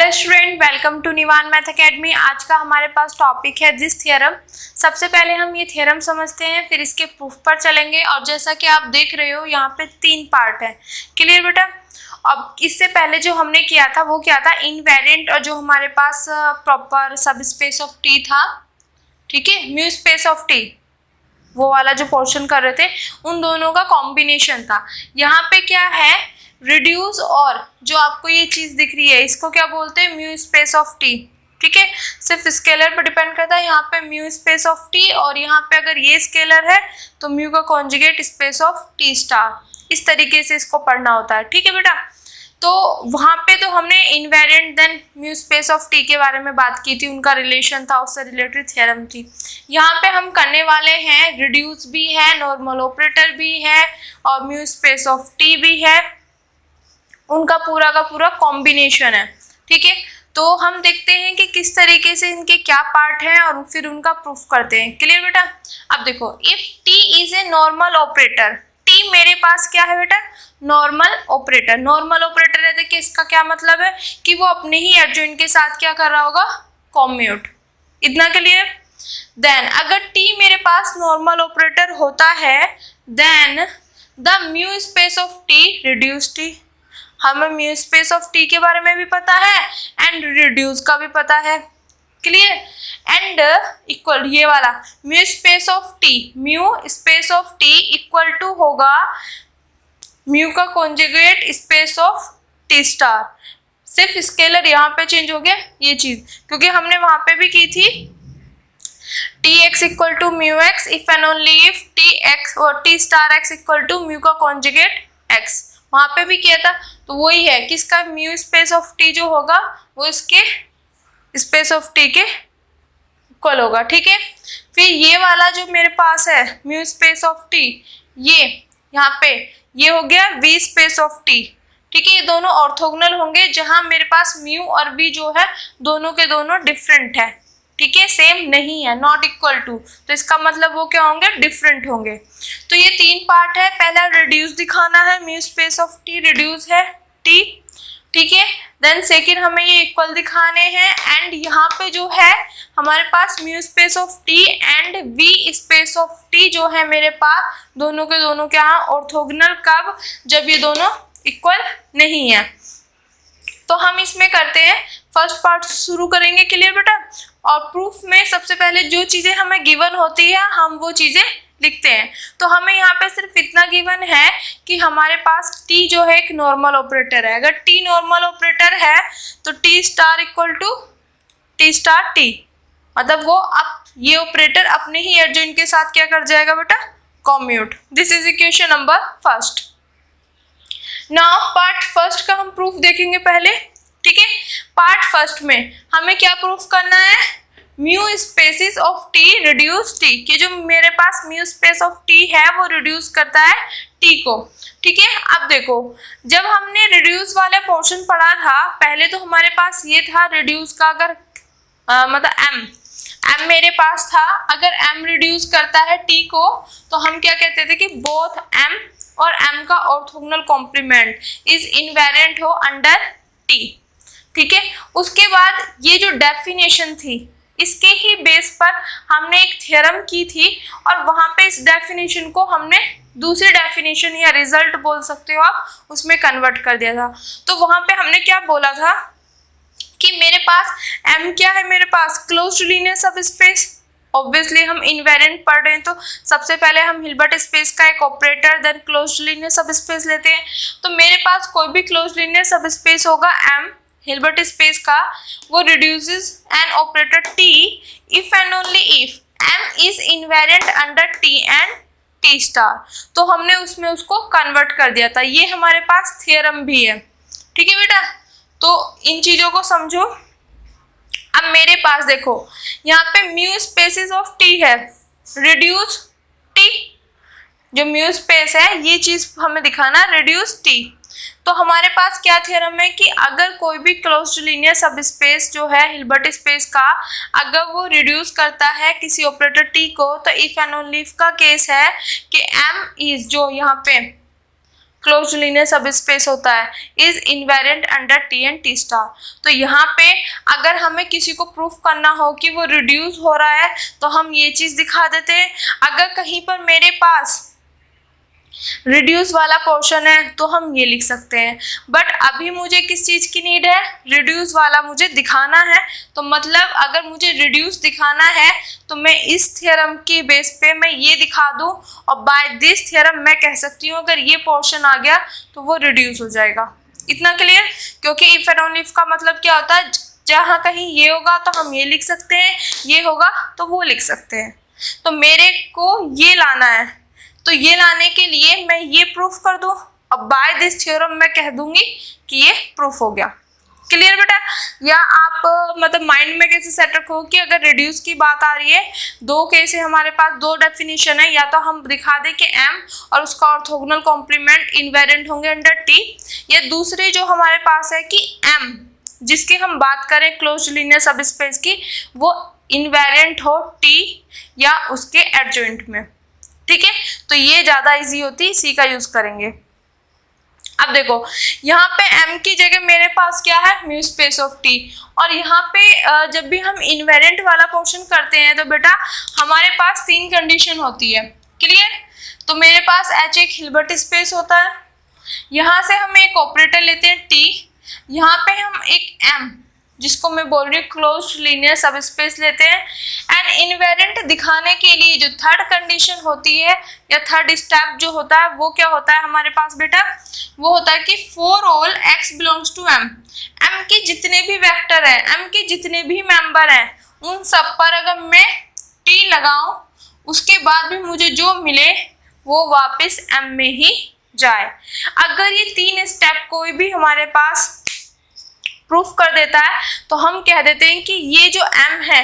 Hello student, welcome to Nivan math academy. आज का हमारे पास टॉपिक है दिस थ्योरम। सबसे पहले हम ये थ्योरम समझते हैं, फिर इसके प्रूफ पर चलेंगे। और जैसा कि आप देख रहे हो यहाँ पे 3 पार्ट है। क्लियर बेटा? अब इससे पहले जो हमने किया था वो क्या था, इनवेरिएंट, और जो हमारे पास प्रॉपर सब स्पेस ऑफ टी था, ठीक है, म्यू स्पेस ऑफ टी, वो वाला जो पोर्शन कर रहे थे, उन दोनों का कॉम्बिनेशन था। यहाँ पे क्या है, रिड्यूस, और जो आपको ये चीज दिख रही है इसको क्या बोलते हैं, म्यू स्पेस ऑफ टी। ठीक है, सिर्फ स्केलर पर डिपेंड करता है। यहाँ पे म्यू स्पेस ऑफ टी, और यहाँ पे अगर ये स्केलर है तो म्यू का conjugate space of T star. इस तरीके से इसको पढ़ना होता है। ठीक है बेटा? तो वहां पे तो हमने invariant then mu space of T के बारे में बात की थी, उनका रिलेशन था, उससे रिलेटेड थ्योरम थी। यहाँ पे हम करने वाले हैं रिड्यूस भी है, नॉर्मल ऑपरेटर भी है, और म्यू स्पेस ऑफ टी भी है, उनका पूरा का पूरा कॉम्बिनेशन है। ठीक है, तो हम देखते हैं कि किस तरीके से इनके क्या पार्ट हैं और फिर उनका प्रूफ करते हैं। क्लियर बेटा? अब देखो, if T is a normal operator, T मेरे पास क्या है बेटा, नॉर्मल ऑपरेटर। नॉर्मल ऑपरेटर है, देखिए इसका क्या मतलब है कि वो अपने ही एडजॉइंट के साथ क्या कर रहा होगा, कॉम्यूट। इतना क्लियर? देन अगर टी मेरे पास नॉर्मल ऑपरेटर होता है, then the mu space of T reduce T. हमें म्यू स्पेस ऑफ टी के बारे में भी पता है एंड रिड्यूस का भी पता है। क्लियर? एंड इक्वल ये वाला mu space of T, mu space of T equal to होगा म्यू का conjugate space of T star. सिर्फ स्केलर यहाँ पे चेंज हो गया ये चीज, क्योंकि हमने वहां पे भी की थी T X equal to mu X if and only if T X और T star X equal to mu का कॉन्जुगेट एक्स। वहां पे भी किया था, तो वही है कि इसका म्यू स्पेस ऑफ टी जो होगा वो इसके स्पेस ऑफ टी के इक्वल होगा। ठीक है, फिर ये वाला जो मेरे पास है म्यू स्पेस ऑफ टी, ये यहाँ पे ये हो गया वी स्पेस ऑफ टी। ठीक है, ये दोनों ऑर्थोगोनल होंगे, जहां मेरे पास म्यू और वी जो है दोनों के दोनों डिफरेंट है। ठीक है, सेम नहीं है, नॉट इक्वल टू, तो इसका मतलब वो क्या होंगे, डिफरेंट होंगे। तो ये 3 पार्ट है। पहला रिड्यूस दिखाना है, mu space of T reduce है टी। ठीक है, देन सेकेंड हमें ये इक्वल दिखाने हैं, एंड यहाँ पे जो है हमारे पास mu space of T and V space of T जो है मेरे पास, दोनों के दोनों क्या है, ऑर्थोगोनल। कब? जब ये दोनों इक्वल नहीं है। तो हम इसमें करते हैं, फर्स्ट पार्ट शुरू करेंगे। क्लियर बेटा? और प्रूफ में सबसे पहले जो चीजें हमें गिवन होती है हम वो चीजें लिखते हैं। तो हमें यहाँ पे सिर्फ इतना गिवन है कि हमारे पास t जो है एक नॉर्मल ऑपरेटर है। अगर t नॉर्मल ऑपरेटर है तो t star equal to t star t, मतलब वो ये ऑपरेटर अपने ही एडजॉइंट के साथ क्या कर जाएगा बेटा, commute. This is equation number first. Now part first का हम प्रूफ देखेंगे पहले। ठीक है, पार्ट फर्स्ट में हमें क्या प्रूफ करना है, mu spaces of T reduce T, कि जो मेरे पास म्यू स्पेस ऑफ टी है वो रिड्यूस करता है टी को। ठीक है, अब देखो, जब हमने रिड्यूस वाले पोर्शन पढ़ा था पहले, तो हमारे पास ये था रिड्यूस का, अगर मतलब m मेरे पास था, अगर m रिड्यूस करता है t को तो हम क्या कहते थे कि बोथ m और m का ऑर्थोगोनल कॉम्प्लीमेंट इज इनवेरिएंट हो अंडर t। ठीक है, उसके बाद ये जो डेफिनेशन थी इसके ही बेस पर हमने एक थ्योरम की थी, और वहां पे इस डेफिनेशन को हमने दूसरी डेफिनेशन या रिजल्ट बोल सकते हो आप, उसमें कन्वर्ट कर दिया था। तो वहां पे हमने क्या बोला था कि मेरे पास m क्या है, मेरे पास क्लोज्ड लीनियर सब स्पेस। ऑब्वियसली हम इनवेरिएंट पढ़ रहे हैं तो सबसे पहले हम हिल्बर्ट स्पेस का एक ऑपरेटर देन क्लोज्ड लीनियर सब स्पेस लेते हैं। तो मेरे पास कोई भी क्लोज्ड लीनियर सब स्पेस होगा m हिल्बर्ट स्पेस का, वो reduces an operator t if and only if m is invariant under t and t star. तो हमने उसमें उसको कन्वर्ट कर दिया था। ये हमारे पास थ्योरम भी है। ठीक है बेटा? तो इन चीजों को समझो। अब मेरे पास देखो, यहाँ पे म्यू स्पेसिस ऑफ टी है, रिड्यूस टी, जो म्यू स्पेस है ये चीज हमें दिखाना, रिड्यूस टी। तो हमारे पास क्या थ्योरम है कि अगर कोई भी क्लोज्ड लीनियर सब स्पेस जो है हिल्बर्ट स्पेस का, अगर वो रिड्यूस करता है किसी ऑपरेटर t को, तो इफ एंड ओनली इफ का केस है कि m इज, जो यहाँ पे क्लोज्ड लीनियर सब स्पेस होता है is invariant under T and T star. तो यहाँ पे अगर हमें किसी को प्रूफ करना हो कि वो रिड्यूस हो रहा है तो हम ये चीज दिखा देते हैं। अगर कहीं पर मेरे पास रिड्यूस वाला पोर्शन है तो हम ये लिख सकते हैं, बट अभी मुझे किस चीज की नीड है, रिड्यूस वाला मुझे दिखाना है। तो मतलब अगर मुझे रिड्यूस दिखाना है तो मैं इस थ्योरम की बेस पे मैं ये दिखा दूं और बाय दिस थ्योरम मैं कह सकती हूँ अगर ये पोर्शन आ गया तो वो रिड्यूस हो जाएगा। इतना क्लियर? क्योंकि इफ एंड ओनली इफ का मतलब क्या होता है, जहाँ कहीं ये होगा तो हम ये लिख सकते हैं, ये होगा तो वो लिख सकते हैं। तो मेरे को ये लाना है, तो ये लाने के लिए मैं ये प्रूफ कर दूं और बाय दिस थ्योरम मैं कह दूंगी कि ये प्रूफ हो गया। क्लियर बेटा? या आप मतलब माइंड में कैसे सेट रखो कि अगर रिड्यूस की बात आ रही है, दो केस है हमारे पास, दो डेफिनेशन है, या तो हम दिखा दें कि m और उसका ऑर्थोगोनल कॉम्प्लीमेंट इनवेरिएंट होंगे अंडर t, या दूसरी जो हमारे पास है कि m जिसकी हम बात करें क्लोज्ड लीनियर सब स्पेस की, वो इनवेरिएंट हो t या उसके एडजॉइंट में। ठीक है, तो ये ज्यादा इजी होती है, सी का यूज करेंगे। अब देखो यहाँ पे m की जगह मेरे पास क्या है, म्यू स्पेस ऑफ t, और यहाँ पे जब भी हम इनवेरिएंट वाला क्वेश्चन करते हैं तो बेटा हमारे पास तीन कंडीशन होती है। क्लियर? तो मेरे पास h एक हिल्बर्ट स्पेस होता है, यहाँ से हम एक ऑपरेटर लेते हैं t, यहाँ पे हम एक m जिसको मैं बोल रही हूँ क्लोज्ड लीनियर सब स्पेस लेते हैं, एंड इनवेरिएंट दिखाने के लिए जो थर्ड कंडीशन होती है या थर्ड स्टेप जो होता है वो क्या होता है हमारे पास बेटा, वो होता है कि for all x belongs to m, m के जितने भी वेक्टर हैं, m के जितने भी मेंबर हैं, उन सब पर अगर मैं t लगाऊं उसके बाद भी मुझे जो मिले वो वापस m में ही जाए। अगर ये तीन स्टेप कोई भी हमारे पास प्रूफ कर देता है तो हम कह देते हैं कि ये जो m है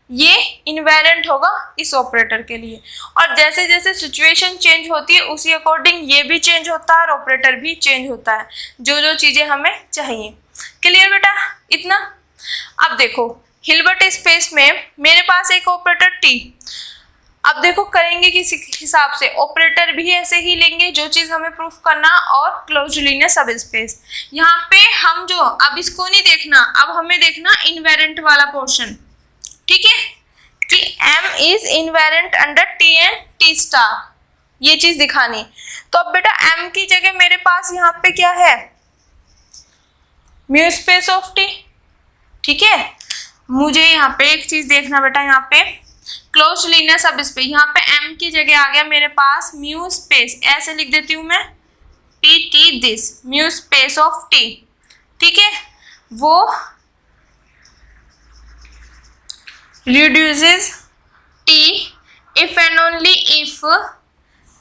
ये इनवेरिएंट होगा इस ऑपरेटर के लिए, और जैसे जैसे सिचुएशन चेंज होती है उसी अकॉर्डिंग ये भी चेंज होता है और ऑपरेटर भी चेंज होता है, जो जो चीजें हमें चाहिए। क्लियर बेटा? इतना। अब देखो हिल्बर्ट स्पेस में मेरे पास एक ऑपरेटर t, अब देखो करेंगे किस हिसाब से, ऑपरेटर भी ऐसे ही लेंगे जो चीज हमें प्रूफ करना, और क्लोज्ड लीनियर सब स्पेस। यहाँ पे हम जो अब इसको नहीं देखना, अब हमें देखना इनवेरिएंट वाला पोर्शन। ठीक है, कि m is invariant under t and t star, ये चीज दिखानी। तो अब बेटा m की जगह मेरे पास यहाँ पे क्या है, म्यू स्पेस ऑफ t। ठीक है, मुझे यहाँ पे एक चीज देखना बेटा, यहाँ पे क्लोज्ड लीनियर सब स्पेस, यहाँ पे m की जगह आ गया मेरे पास म्यू स्पेस, ऐसे लिख देती हूँ मैं t t this mu space of t। ठीक है, वो reduces t if and only if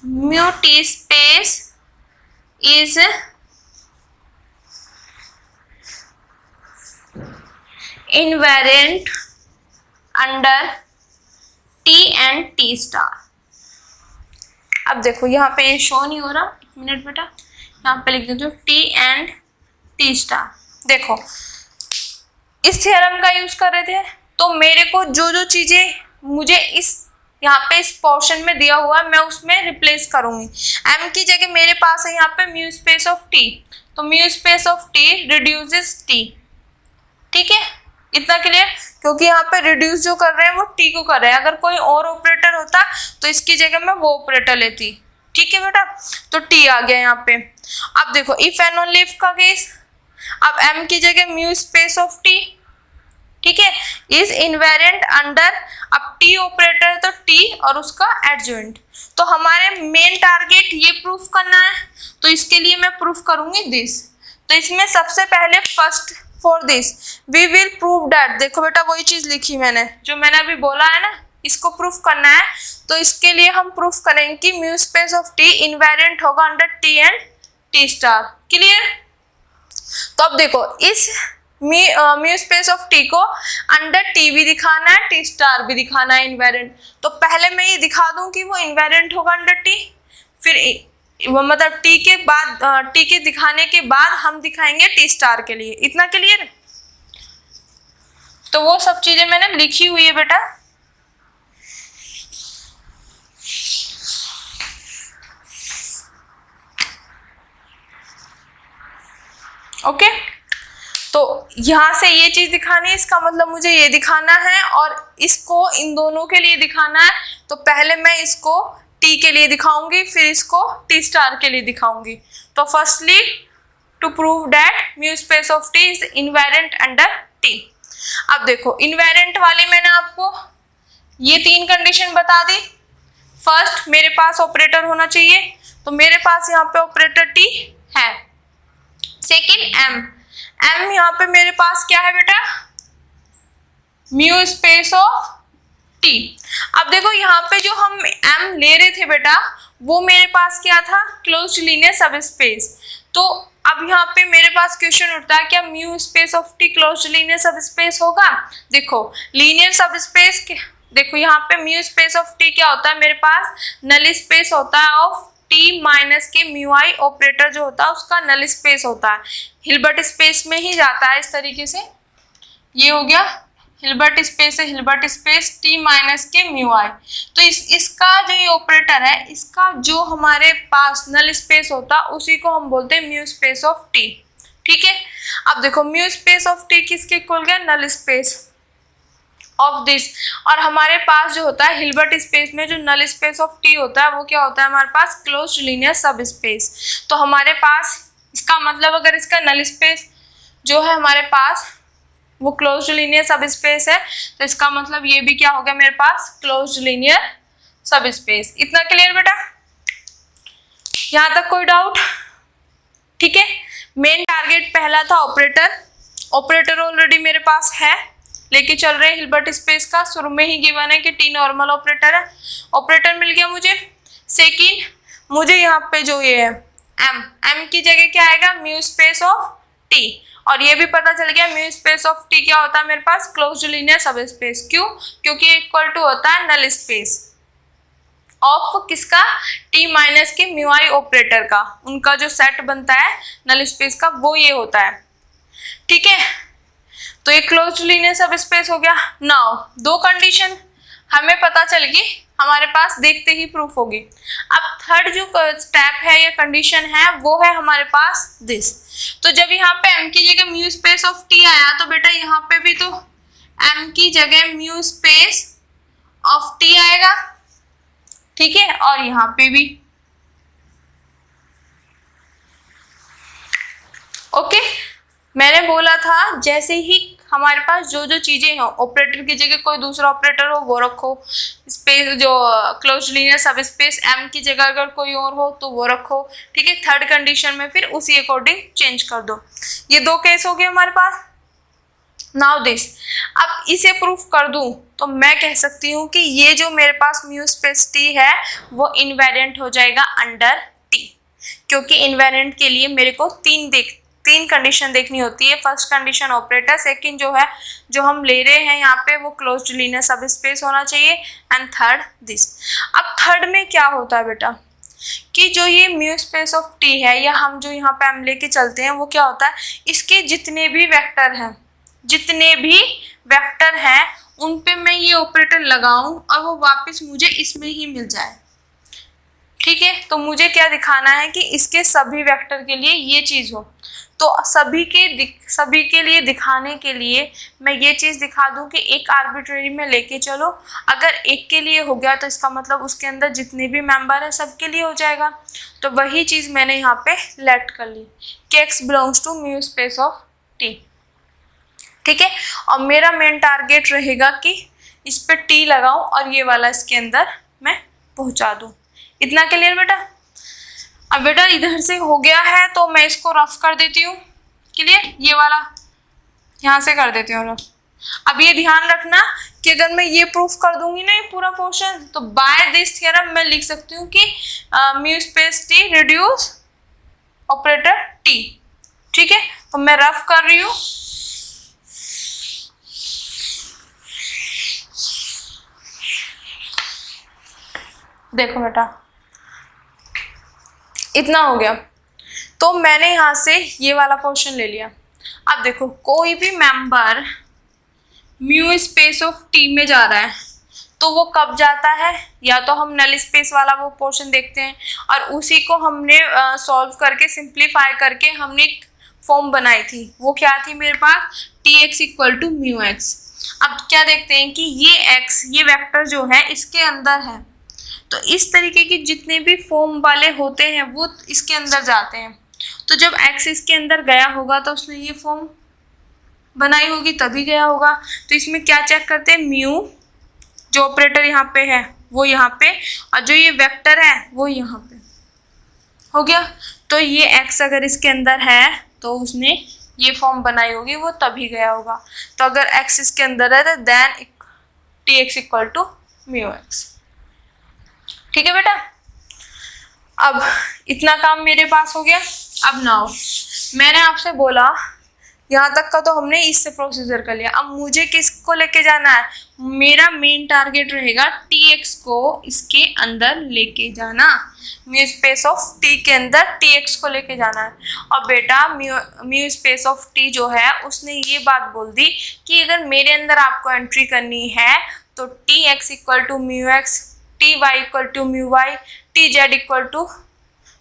mu t space is invariant under t and t star. अब देखो यहाँ पे ये शो नहीं हो रहा, एक मिनट बेटा, यहाँ पे लिख देती हूँ t एंड t स्टार। देखो इस थ्योरम का यूज कर रहे थे तो मेरे को जो जो चीजें मुझे इस यहाँ पे इस पोर्शन में दिया हुआ है मैं उसमें रिप्लेस करूंगी। m की जगह मेरे पास है यहाँ पे म्यू स्पेस ऑफ t, तो mu space of t reduces t। ठीक है, इतना क्लियर? क्योंकि यहाँ पे रिड्यूस जो कर रहे हैं वो t को कर रहे हैं, अगर कोई और ऑपरेटर होता तो इसकी जगह मैं वो ऑपरेटर लेती। ठीक है बेटा, तो t आ गया यहाँ पे। अब देखो इफ एंड ओनली इफ का केस, अब m की जगह म्यू स्पेस ऑफ t, ठीक है, इज इनवेरिएंट अंडर, अब t ऑपरेटर है तो t और उसका एडजॉइंट। तो हमारे मेन टारगेट ये प्रूफ करना है, तो इसके लिए मैं प्रूफ करूंगी दिस। तो इसमें सबसे पहले first for this we will prove that, देखो बेटा वही चीज लिखी मैंने जो मैंने अभी बोला है ना, इसको प्रूफ करना है। तो इसके लिए हम प्रूफ करेंगे कि mu space of t invariant होगा under t and t star. Clear? तो अब देखो इस म्यू स्पेस ऑफ t को अंडर t भी दिखाना है, t स्टार भी दिखाना है इनवेरिएंट। तो पहले मैं ये दिखा दूं कि वो इनवेरिएंट होगा अंडर t, फिर मतलब t के बाद t के दिखाने के बाद हम दिखाएंगे t स्टार के लिए। इतना क्लियर? तो वो सब चीजें मैंने लिखी हुई है बेटा। ओके, तो यहाँ से ये चीज दिखानी है, इसका मतलब मुझे ये दिखाना है और इसको इन दोनों के लिए दिखाना है। तो पहले मैं इसको टी के लिए दिखाऊंगी, फिर इसको टी स्टार के लिए दिखाऊंगी। तो firstly to prove that mu space of T is invariant under T. अब देखो इनवेरिएंट वाले मैंने आपको ये 3 कंडीशन बता दी। फर्स्ट, मेरे पास ऑपरेटर होना चाहिए, तो मेरे पास यहाँ पे ऑपरेटर टी है। सेकेंड, एम यहाँ पे मेरे पास क्या है बेटा, म्यू स्पेस ऑफ टी। अब देखो यहाँ पे जो हम एम ले रहे थे बेटा, वो मेरे पास क्या था, क्लोज्ड लीनियर सब स्पेस। तो अब यहाँ पे मेरे पास क्वेश्चन उठता है, क्या mu space of T closed linear सब स्पेस होगा? देखो लीनियर सब स्पेस, देखो यहाँ पे म्यू स्पेस ऑफ टी क्या होता है, मेरे पास नल स्पेस होता है ऑफ टी माइनस के म्यू आई ऑपरेटर जो होता है उसका नल स्पेस होता है, हिल्बर्ट स्पेस में ही जाता है। इस तरीके से ये हो गया हिल्बर्ट स्पेस है, हिल्बर्ट स्पेस टी माइनस के म्यू आई। तो इसका जो ये ऑपरेटर है, इसका जो हमारे पास नल स्पेस होता है उसी को हम बोलते हैं म्यू स्पेस ऑफ टी। ठीक है, अब देखो म्यू स्पेस ऑफ टी किसके इक्वल गया, नल स्पेस ऑफ दिस। और हमारे पास जो होता है हिल्बर्ट स्पेस में जो नल स्पेस ऑफ टी होता है वो क्या होता है हमारे पास, क्लोज्ड लीनियर सब स्पेस। तो हमारे पास इसका मतलब अगर इसका नल स्पेस जो है हमारे पास वो क्लोज्ड लीनियर सब स्पेस है, तो इसका मतलब ये भी क्या हो गया मेरे पास, क्लोज्ड लीनियर सब स्पेस। इतना क्लियर बेटा, यहां तक कोई डाउट? ठीक है, मेन टारगेट पहला था ऑपरेटर, ऑपरेटर ऑलरेडी मेरे पास है, लेके चल रहे हैं हिल्बर्ट स्पेस का। शुरू में ही गिवन है कि टी नॉर्मल ऑपरेटर है, ऑपरेटर मिल गया मुझे। सेकंड, मुझे यहाँ पे जो ये है एम की जगह क्या आएगा, म्यू स्पेस ऑफ टी। और ये भी पता चल गया म्यू स्पेस ऑफ टी क्या होता है मेरे पास, क्लोज्ड लीनियर सब स्पेस। क्यों? क्योंकि इक्वल टू होता है नल स्पेस ऑफ किसका, टी माइनस के म्यू आई ऑपरेटर का, उनका जो सेट बनता है नल स्पेस का वो ये होता है। ठीक है, तो ये क्लोज्ड लीनियर सब स्पेस हो गया। नाउ 2 कंडीशन हमें पता चल गई, हमारे पास देखते ही प्रूफ होगी। अब थर्ड जो स्टेप है या कंडीशन है वो है हमारे पास दिस। तो जब यहाँ पे m की जगह म्यू स्पेस ऑफ t आया, तो बेटा यहाँ पे भी तो m की जगह म्यू स्पेस ऑफ t आएगा। ठीक है, और यहाँ पे भी ओके। मैंने बोला था जैसे ही हमारे पास जो जो चीजें हो, ऑपरेटर की जगह कोई दूसरा ऑपरेटर हो वो रखो, स्पेस जो क्लोज्ड लीनियर सब स्पेस m की जगह अगर कोई और हो तो वो रखो। ठीक है, थर्ड कंडीशन में फिर उसी अकॉर्डिंग चेंज कर दो। ये 2 केस हो गए हमारे पास। नाउ दिस, अब इसे प्रूफ कर दूं तो मैं कह सकती हूँ कि ये जो मेरे पास म्यू स्पेस टी है वो इनवेरिएंट हो जाएगा अंडर टी, क्योंकि इनवेरिएंट के लिए मेरे को 3 कंडीशन देखनी होती है। फर्स्ट कंडीशन ऑपरेटर, सेकंड जो है जो हम ले रहे हैं यहाँ पे वो क्लोज्ड लीनियर सब स्पेस होना चाहिए, एंड थर्ड दिस। अब थर्ड में क्या होता है बेटा कि जो ये म्यू स्पेस ऑफ टी है या हम जो यहाँ पे हम लेके चलते हैं वो क्या होता है, इसके जितने भी वेक्टर हैं उन पे मैं ये ऑपरेटर लगाऊं और वो वापस मुझे इसमें ही मिल जाए। ठीक है, तो मुझे क्या दिखाना है कि इसके सभी वेक्टर के लिए ये चीज हो। तो सभी के लिए दिखाने के लिए मैं ये चीज दिखा दूं कि एक आर्बिट्रेरी में लेके चलो, अगर एक के लिए हो गया तो इसका मतलब उसके अंदर जितने भी मेंबर है सबके लिए हो जाएगा। तो वही चीज मैंने यहाँ पे लेट कर ली कि x belongs to mu space of t। ठीक है, और मेरा मेन टारगेट रहेगा कि इस पे t लगाऊं और ये वाला इसके अंदर मैं पहुंचा दूं। इतना क्लियर बेटा? अब बेटा इधर से हो गया है तो मैं इसको रफ कर देती हूँ। क्लियर, ये वाला यहाँ से कर देती हूँ रफ। अब ये ध्यान रखना कि अगर मैं ये प्रूफ कर दूंगी ना ये पूरा पोर्शन, तो बाय दिस थ्योरम मैं लिख सकती हूँ कि mu space T reduce operator T. ठीक है, तो मैं रफ कर रही हूँ। देखो बेटा इतना हो गया, तो मैंने यहाँ से ये वाला पोर्शन ले लिया। अब देखो कोई भी member mu space of T में जा रहा है तो वो कब जाता है, या तो हम नल स्पेस वाला वो पोर्शन देखते हैं और उसी को हमने सॉल्व करके सिंप्लीफाई करके हमने फॉर्म बनाई थी वो क्या थी मेरे पास, T X equal to mu X. अब क्या देखते हैं कि ये x, ये वेक्टर जो है इसके अंदर है, तो इस तरीके की जितने भी फॉर्म वाले होते हैं वो इसके अंदर जाते हैं। तो जब x इसके अंदर गया होगा तो उसने ये फॉर्म बनाई होगी तभी गया होगा। तो इसमें क्या चेक करते हैं, म्यू जो ऑपरेटर यहाँ पे है वो यहाँ पे, और जो ये वेक्टर है वो यहाँ पे हो गया। तो ये x अगर इसके अंदर है तो उसने ये फॉर्म बनाई होगी, वो तभी गया होगा। तो अगर x इसके अंदर है तो then T X equal to mu X. ठीक है बेटा, अब इतना काम मेरे पास हो गया। अब नाउ मैंने आपसे बोला यहाँ तक का तो हमने इससे प्रोसीजर कर लिया, अब मुझे किसको लेके जाना है, मेरा मेन टारगेट रहेगा टी एक्स को इसके अंदर लेके जाना, म्यू स्पेस ऑफ टी के अंदर टी एक्स को लेके जाना है। और बेटा म्यू स्पेस ऑफ टी जो है उसने ये बात बोल दी कि अगर मेरे अंदर आपको एंट्री करनी है तो T X equal to mu X, T Y equal to mu Y, T Z equal to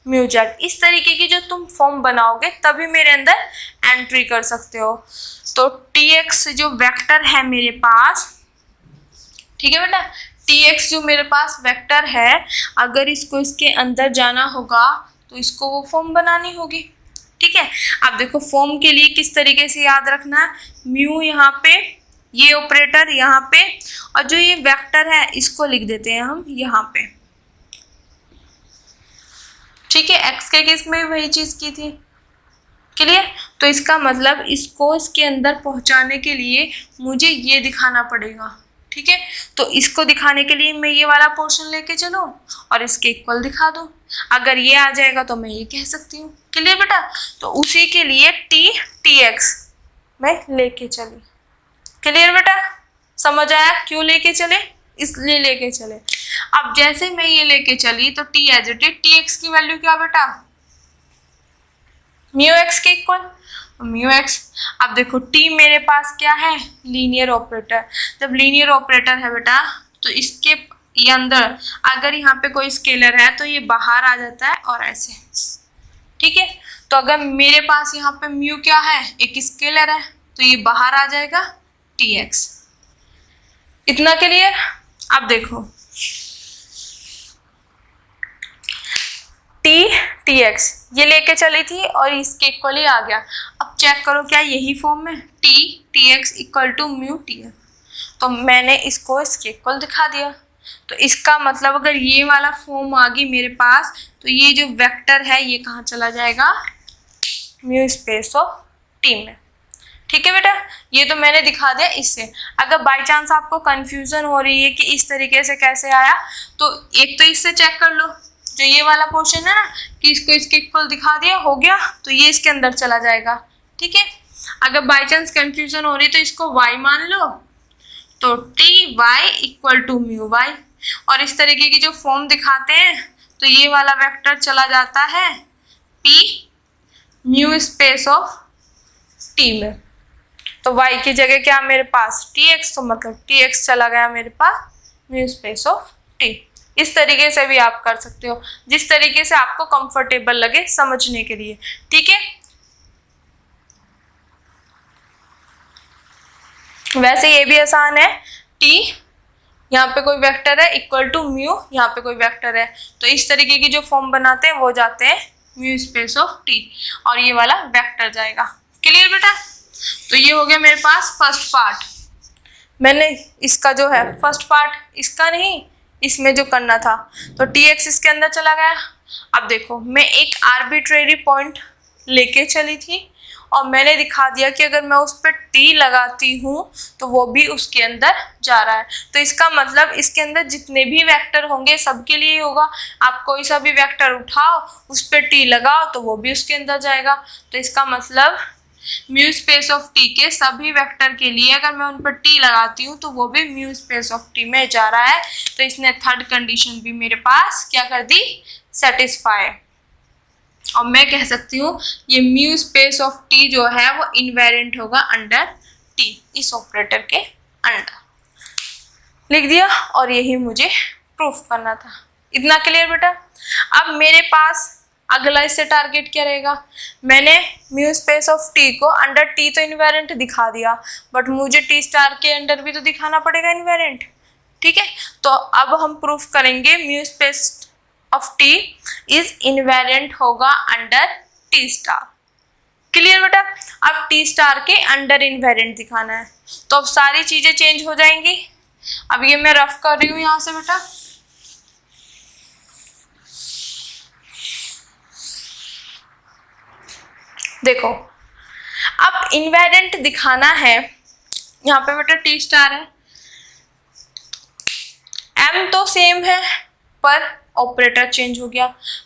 mu Z, इस तरीके की जो तुम फॉर्म बनाओगे तभी मेरे अंदर एंट्री कर सकते हो। तो टी एक्स जो वेक्टर है मेरे पास, ठीक है बेटा, टी एक्स जो मेरे पास वेक्टर है, अगर इसको इसके अंदर जाना होगा तो इसको वो फॉर्म बनानी होगी। ठीक है, अब देखो फॉर्म के लिए किस तरीके से याद रखना है, म्यू यहाँ पे, ये ऑपरेटर यहाँ पे, और जो ये वेक्टर है इसको लिख देते हैं हम यहाँ पे। ठीक है, एक्स के केस में वही चीज की थी, क्लियर। तो इसका मतलब इसको इसके अंदर पहुंचाने के लिए मुझे ये दिखाना पड़ेगा। ठीक है, तो इसको दिखाने के लिए मैं ये वाला पोर्शन लेके चलूं और इसके इक्वल दिखा दूं। अगर ये आ जाएगा तो मैं ये कह सकती हूँ, क्लियर बेटा। तो उसी के लिए टी एक्स मैं लेके चली, क्लियर बेटा, समझ आया क्यों लेके चले, इसलिए लेके चले। अब जैसे मैं ये लेके चली तो T as it is, T X की वैल्यू क्या बेटा, म्यू एक्स के इक्वल म्यू एक्स। अब देखो टी मेरे पास क्या है, लीनियर ऑपरेटर। जब लीनियर ऑपरेटर है बेटा तो इसके ये अंदर अगर यहाँ पे कोई स्केलर है तो ये बाहर आ जाता है और ऐसे। ठीक है, तो अगर मेरे पास यहाँ पे म्यू क्या है, एक स्केलर है, तो ये बाहर आ जाएगा टी एक्स। इतना क्लियर। अब देखो टी एक्स ये लेके चली थी और इसके इक्वल ही आ गया। अब चेक करो क्या यही फॉर्म में, T X equal to mu T X, तो मैंने इसको इसके इक्वल दिखा दिया। तो इसका मतलब अगर ये वाला फॉर्म आ गई मेरे पास तो ये जो वेक्टर है ये कहाँ चला जाएगा, म्यू स्पेस ऑफ टी में। ठीक है बेटा, ये तो मैंने दिखा दिया इससे। अगर बाई चांस आपको कंफ्यूजन हो रही है कि इस तरीके से कैसे आया, तो एक तो इससे चेक कर लो, जो ये वाला पोर्शन है ना कि इसको इसके इक्वल दिखा दिया, हो गया, तो ये इसके अंदर चला जाएगा। ठीक है, अगर बाई चांस कंफ्यूजन हो रही है तो इसको y मान लो, तो T Y equal to mu Y, और इस तरीके की जो फॉर्म दिखाते हैं तो ये वाला वेक्टर चला जाता है p mu space of t में। तो y की जगह क्या मेरे पास tx, तो मतलब tx चला गया मेरे पास म्यू स्पेस ऑफ t। इस तरीके से भी आप कर सकते हो, जिस तरीके से आपको कंफर्टेबल लगे समझने के लिए। ठीक है, वैसे ये भी आसान है, टी यहाँ पे कोई वेक्टर है इक्वल टू म्यू, यहाँ पे कोई वेक्टर है, तो इस तरीके की जो फॉर्म बनाते हैं वो जाते हैं म्यू स्पेस ऑफ टी, और ये वाला वेक्टर जाएगा। क्लियर बेटा, तो ये हो गया मेरे पास फर्स्ट पार्ट। मैंने इसका जो है फर्स्ट पार्ट, इसका नहीं, इसमें जो करना था, तो टी एक्स इसके अंदर चला गया। अब देखो मैं एक आर्बिट्रेरी पॉइंट लेके चली थी और मैंने दिखा दिया कि अगर मैं उस पर टी लगाती हूँ तो वो भी उसके अंदर जा रहा है। तो इसका मतलब इसके अंदर जितने भी वेक्टर होंगे सबके लिए होगा। आप कोई सा भी वेक्टर उठाओ, उस पर टी लगाओ तो वो भी उसके अंदर जाएगा। तो इसका मतलब म्यू स्पेस ऑफ टी के सभी वेक्टर के लिए अगर मैं उन पर टी लगाती हूँ तो वो भी म्यू स्पेस ऑफ टी में जा रहा है। तो इसने थर्ड कंडीशन भी मेरे पास क्या कर दी, सेटिस्फाई। और मैं कह सकती हूँ ये म्यू स्पेस ऑफ टी जो है वो इनवेरिएंट होगा अंडर टी, इस ऑपरेटर के अंडर। लिख दिया, और यही मुझे प्रूफ करना था। इतना क्लियर बेटा। अब मेरे पास अगला इससे टारगेट क्या रहेगा, मैंने म्यू स्पेस ऑफ टी को अंडर टी तो इन्वेरिएंट दिखा दिया, बट मुझे टी स्टार के अंडर भी तो दिखाना पड़ेगा इन्वेरिएंट। ठीक है, तो अब हम प्रूफ करेंगे mu space of T is invariant होगा अंडर टी स्टार। क्लियर बेटा, अब टी स्टार के अंडर इन्वेरिएंट दिखाना है, तो अब सारी चीजें चेंज हो जाएंगी। अब ये मैं रफ कर रही हूं यहां से बेटा, देखो अब इन्वेरिएंट दिखाना है, यहाँ पे बेटा टी स्टार है, एम तो सेम है पर ऑपरेटर चेंज हो गया।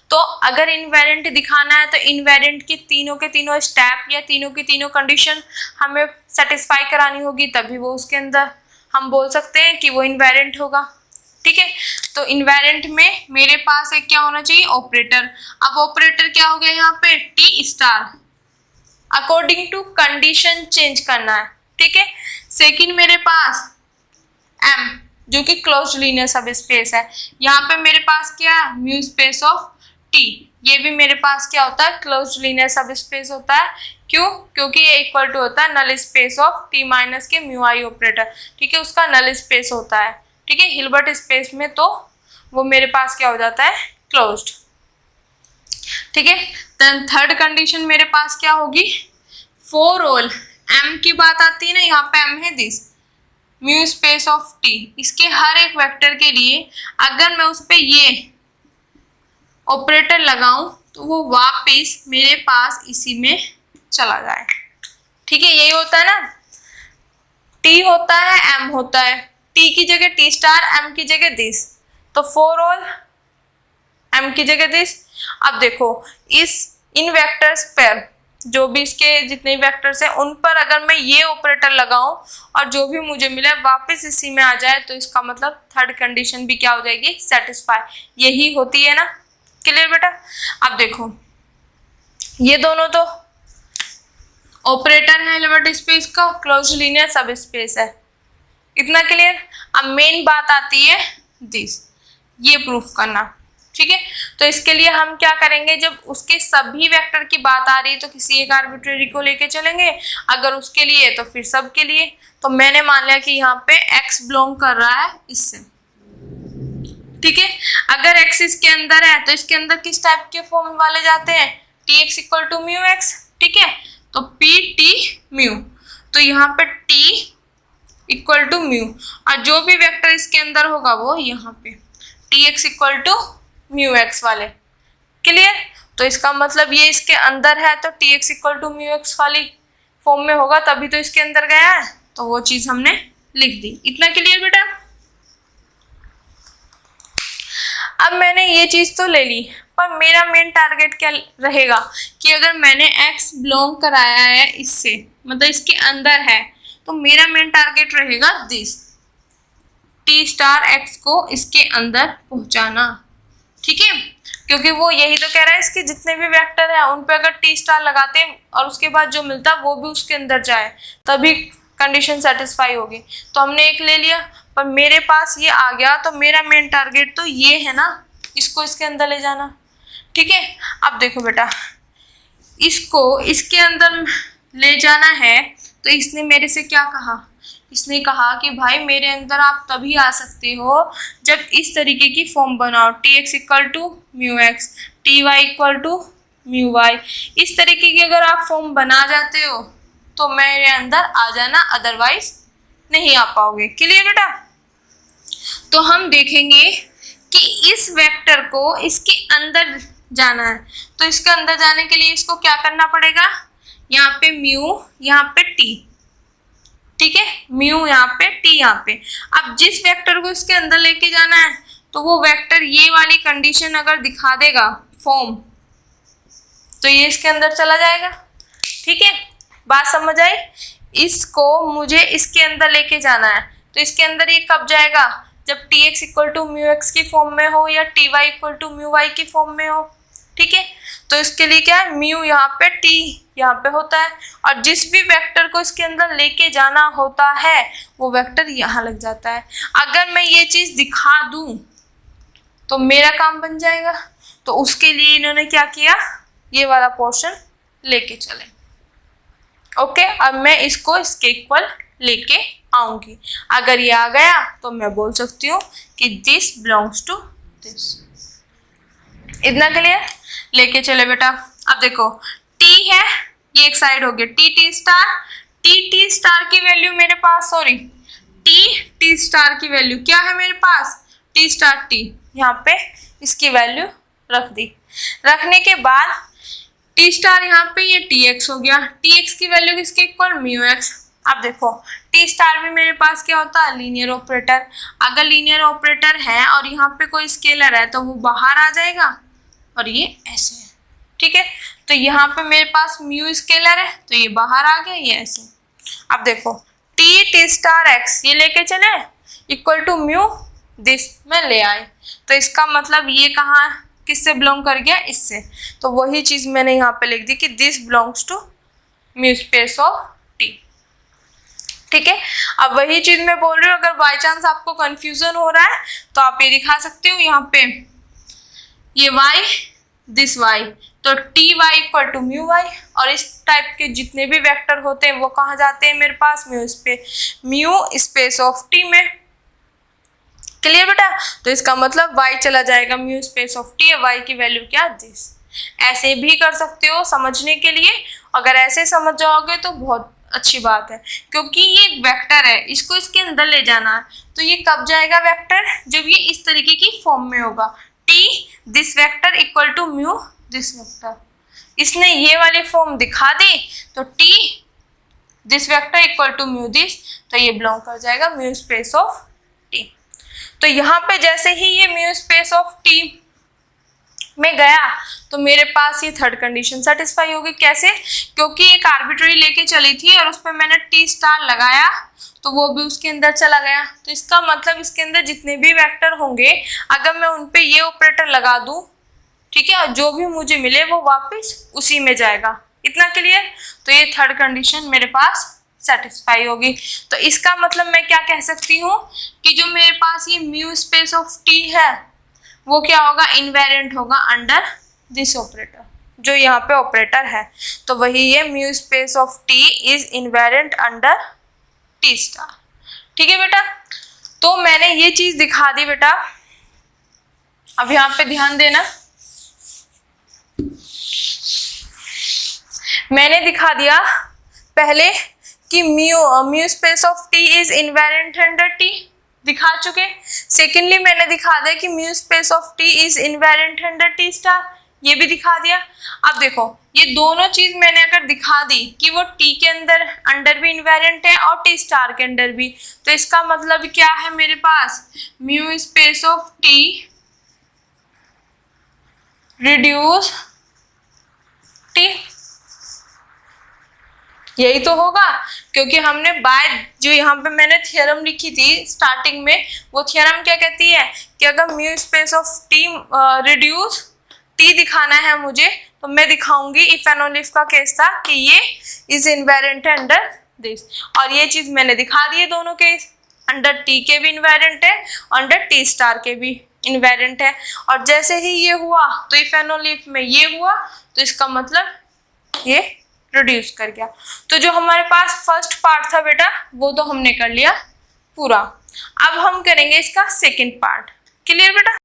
तो अगर इन्वेरिएंट दिखाना है तो इन्वेरिएंट की तीनों के तीनों स्टेप या तीनों की तीनों कंडीशन हमें सेटिस्फाई करानी होगी, तभी वो उसके अंदर हम बोल सकते हैं कि वो इन्वेरिएंट होगा। ठीक है, तो इन्वेरिएंट में मेरे पास एक क्या होना चाहिए, ऑपरेटर। अब ऑपरेटर क्या हो गया यहाँ पे, T star, according to condition change करना है। ठीक है, सेकंड मेरे पास एम जो कि क्लोज्ड लीनियर सब स्पेस है, यहाँ पे मेरे पास क्या है, म्यू स्पेस ऑफ टी, ये भी मेरे पास क्या होता है, क्लोज्ड लीनियर सब स्पेस होता है। क्यों, क्योंकि ये इक्वल टू होता है null space of T minus के म्यू आई ऑपरेटर। ठीक है, उसका नल स्पेस होता है। ठीक है, हिल्बर्ट स्पेस में तो वो मेरे पास क्या हो जाता है, क्लोज्ड। ठीक है, देन थर्ड कंडीशन मेरे पास क्या होगी, फॉर ऑल, एम की बात आती है ना, यहाँ पे एम है this mu space of T, इसके हर एक वेक्टर के लिए अगर मैं उस पे ये ऑपरेटर लगाऊं तो वो वापस मेरे पास इसी में चला जाए। ठीक है, यही होता है ना, टी होता है एम होता है, टी की जगह टी स्टार, एम की जगह दिस, तो फॉर ऑल एम की जगह दिस। अब देखो इन वेक्टर्स पर जो भी इसके जितने वेक्टर्स हैं उन पर अगर मैं ये ऑपरेटर लगाऊं और जो भी मुझे मिले वापस इसी में आ जाए, तो इसका मतलब थर्ड कंडीशन भी क्या हो जाएगी, सेटिस्फाई। यही होती है ना। क्लियर बेटा, अब देखो ये दोनों तो ऑपरेटर है हिल्बर्ट स्पेस का, क्लोज्ड लीनियर सब स्पेस है, इतना क्लियर। अब मेन बात आती है दिस, ये प्रूफ करना। ठीक है, तो इसके लिए हम क्या करेंगे, जब उसके सभी वेक्टर की बात आ रही है तो किसी एक आर्बिट्रेरी को लेके चलेंगे, अगर उसके लिए तो फिर सब के लिए। तो मैंने मान लिया कि यहाँ पे x बिलोंग कर रहा है इससे। ठीक है, अगर x इसके अंदर है तो इसके अंदर किस टाइप के फॉर्म वाले जाते हैं, tx equal to mu X. ठीक है, तो p t म्यू, तो यहाँ पे t इक्वल टू म्यू, और जो भी वेक्टर इसके अंदर होगा वो यहाँ पे tx equal to mu X वाले। क्लियर, तो इसका मतलब ये इसके अंदर है तो tx equal to mu X वाली फॉर्म में होगा, तभी तो इसके अंदर गया है, तो वो चीज हमने लिख दी। इतना क्लियर बेटा। अब मैंने ये चीज तो ले ली, पर मेरा मेन टारगेट क्या रहेगा कि अगर मैंने x बिलोंग कराया है इससे, मतलब इसके अंदर है, तो मेरा मेन टारगेट रहेगा दिस, टी स्टार x को इसके अंदर पहुंचाना। ठीक है, क्योंकि वो यही तो कह रहा है इसके जितने भी वेक्टर हैं उन पे अगर टी स्टार लगाते हैं और उसके बाद जो मिलता है वो भी उसके अंदर जाए, तभी कंडीशन सेटिस्फाई होगी। तो हमने एक ले लिया, पर मेरे पास ये आ गया, तो मेरा मेन टारगेट तो ये है ना, इसको इसके अंदर ले जाना। ठीक है, अब देखो बेटा, इसको इसके अंदर ले जाना है, तो इसने मेरे से क्या कहा, इसने कहा कि भाई मेरे अंदर आप तभी आ सकते हो जब इस तरीके की फॉर्म बनाओ, tx equal to mu X, ty equal to mu Y, इस तरीके की अगर आप फॉर्म बना जाते हो तो मेरे अंदर आ जाना, अदरवाइज नहीं आ पाओगे। क्लियर बेटा, तो हम देखेंगे कि इस वेक्टर को इसके अंदर जाना है, तो इसके अंदर जाने के लिए इसको क्या करना पड़ेगा, यहाँ पे म्यू, यहाँ पे टी। ठीक है, म्यू यहाँ पे टी यहाँ पे। अब जिस वेक्टर को इसके अंदर लेके जाना है तो वो वेक्टर ये वाली कंडीशन अगर दिखा देगा फॉर्म, तो ये इसके अंदर चला जाएगा। ठीक है, बात समझ आई। इसको मुझे इसके अंदर लेके जाना है, तो इसके अंदर ये कब जाएगा, जब tx equal to mu X की फॉर्म में हो या ty equal to mu Y की फॉर्म में हो। ठीक है, तो इसके लिए क्या है, म्यू यहाँ पे t यहाँ पे होता है, और जिस भी वेक्टर को इसके अंदर लेके जाना होता है वो वेक्टर यहाँ लग जाता है। अगर मैं ये चीज दिखा दूं तो मेरा काम बन जाएगा। तो उसके लिए इन्होंने क्या किया, ये वाला पोर्शन लेके चले। ओके, अब मैं इसको इसके इक्वल लेके आऊंगी। अगर ये आ गया तो मैं बोल सकती हूँ कि दिस बिलोंग्स टू दिस। इतना क्लियर? लेके चले बेटा। अब देखो टी है, ये एक साइड हो गया, T T star, T star की वैल्यू मेरे पास, सॉरी टी स्टार की वैल्यू क्या है मेरे पास, टी स्टार टी, यहाँ पे इसकी वैल्यू रख दी। रखने के बाद टी स्टार यहाँ पे ये टी एक्स हो गया, टी एक्स की वैल्यू किसके इक्वल, म्यू एक्स। अब देखो टी स्टार भी मेरे पास क्या होता है, लीनियर ऑपरेटर। अगर लीनियर ऑपरेटर है और यहाँ पे कोई स्केलर है तो वो बाहर आ जाएगा और ये ऐसे है, ठीक है। तो यहाँ पे मेरे पास म्यू स्केलर है तो ये बाहर आ गया, ये ऐसे। अब देखो टी स्टार एक्स ये लेके चले इक्वल टू म्यू दिस में ले आए, तो इसका मतलब ये कहाँ किससे बिलोंग कर गया, इससे। तो वही चीज मैंने यहाँ पे लिख दी कि this belongs to mu space of T, ठीक है। अब वही चीज मैं बोल रही हूँ, अगर बाई चांस आपको कंफ्यूजन हो रहा है तो आप ये दिखा सकते हो यहाँ पे, ये y दिस y, तो T Y equal to mu Y, और इस टाइप के जितने भी वेक्टर होते हैं वो कहाँ जाते हैं मेरे पास, म्यू स्पेस ऑफ टी में। क्लियर बेटा? तो इसका मतलब y चला जाएगा mu space of T, y की वैल्यू क्या, दिस। ऐसे भी कर सकते हो समझने के लिए, अगर ऐसे समझ जाओगे तो बहुत अच्छी बात है, क्योंकि ये वेक्टर है, इसको इसके अंदर ले जाना है। तो ये कब जाएगा वेक्टर, जब ये इस तरीके की फॉर्म में होगा, T this vector equal to mu this vector. इसने ये वाली फॉर्म दिखा दी तो T this vector equal to mu this, तो ये बिलोंग कर जाएगा म्यू स्पेस ऑफ टी। तो यहाँ पे जैसे ही ये म्यू स्पेस ऑफ टी में गया तो मेरे पास ये थर्ड कंडीशन सेटिस्फाई होगी। कैसे? क्योंकि एक आर्बिट्ररी लेके चली थी और उस पर मैंने टी स्टार लगाया तो वो भी उसके अंदर चला गया। तो इसका मतलब इसके अंदर जितने भी वेक्टर होंगे अगर मैं उन पे ये ऑपरेटर लगा दूं, ठीक है, और जो भी मुझे मिले वो वापस उसी में जाएगा। इतना क्लियर? तो ये थर्ड कंडीशन मेरे पास सेटिस्फाई होगी। तो इसका मतलब मैं क्या कह सकती हूँ कि जो मेरे पास ये म्यू स्पेस ऑफ टी है वो क्या होगा, इनवेरिएंट होगा अंडर दिस ऑपरेटर, जो यहाँ पे ऑपरेटर है। तो वही ये mu space of T is invariant under T star, ठीक है बेटा। तो मैंने ये चीज दिखा दी बेटा। अब यहाँ पे ध्यान देना, मैंने दिखा दिया पहले कि mu space of T is invariant under T, दिखा चुके। सेकेंडली मैंने दिखा दिया कि mu space of T is invariant under T star, ये भी दिखा दिया। अब देखो ये दोनों चीज मैंने अगर दिखा दी कि वो टी के अंदर भी इनवेरिएंट है और टी स्टार के अंदर भी, तो इसका मतलब क्या है मेरे पास, mu space of T reduce T, यही तो होगा। क्योंकि हमने बाय जो यहाँ पे मैंने थ्योरम लिखी थी स्टार्टिंग में, वो थ्योरम क्या कहती है कि अगर mu space of T reduce T दिखाना है मुझे तो मैं दिखाऊंगी, इफ एंड ओनली इफ का केस था कि ये इज इनवेरिएंट अंडर दिस, और ये चीज मैंने दिखा दी है। दोनों केस अंडर टी के भी इनवेरिएंट है, अंडर टी स्टार के भी इनवेरिएंट है। और जैसे ही ये हुआ तो इफ एंड ओनली इफ में ये हुआ तो इसका मतलब ये रिड्यूस कर गया। तो जो हमारे पास फर्स्ट पार्ट था बेटा वो तो हमने कर लिया पूरा। अब हम करेंगे इसका सेकंड पार्ट। क्लियर बेटा?